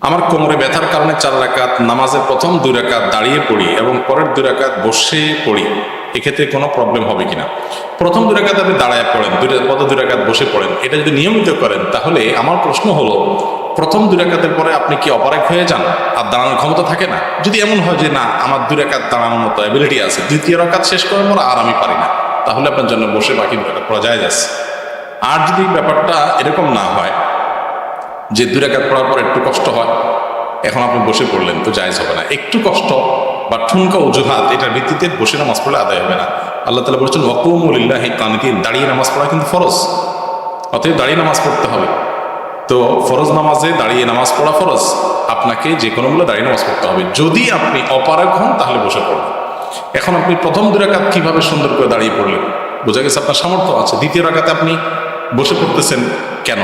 আমার কোমরে ব্যথার কারণে 4 রাকাত নামাজের প্রথম 2 রাকাত দাঁড়িয়ে পড়ি এবং পরের 2 রাকাত বসে পড়ি, এক্ষেত্রে কোনো প্রবলেম হবে কিনা? প্রথম 2 রাকাত আপনি দাঁড়ায় পড়েন, 2 রাকাত বসে পড়েন, এটা যদি নিয়মিত করেন তাহলে আমার প্রশ্ন হলো, প্রথম 2 রাকাতের পরে আপনি কি অপারেগ হয়ে যান আর দাঁড়ানোর ক্ষমতা থাকে না? যদি এমন হয় যে না, আমার 2 রাকাত দাঁড়ানোর মতো অ্যাবিলিটি আছে, দ্বিতীয় রাকাত শেষ করার পর আর আমি পারি না, তাহলে আপনার জন্য বসে বাকি 2 রাকাত পড়া যায় যাচ্ছে। আর যদি ব্যাপারটা এরকম না হয় যে 2 রাকাত পড়ার পর একটু কষ্ট হয়, এখন আপনি বসে পড়লেন, তো জায়েজ হবে না। একটু কষ্ট বা ঠুনকা অজুহাত, এটার ভিত্তিতে বসে নামাজ পড়লে আদায় হবে না। আল্লাহ তাআলা বলেছেন ওয়াকুমু লিল্লাহি কানিতিন, দাঁড়িয়ে নামাজ পড়া কিন্তু ফরজ, অতএব দাঁড়িয়ে নামাজ পড়তে হবে। তো ফরজ নামাজে দাঁড়িয়ে নামাজ পড়া ফরজ, আপনাকে যে কোনো মূল্যে দাঁড়িয়ে নামাজ পড়তে হবে। যদি আপনি অপারগ হন তাহলে বসে পড়বেন। এখন আপনি প্রথম 2 রাকাত কিভাবে সুন্দর করে দাঁড়িয়ে পড়লেন? বোঝা গেছে আপনার সামর্থ্য আছে। দ্বিতীয় রাকাতে আপনি বসে পড়তেছেন কেন?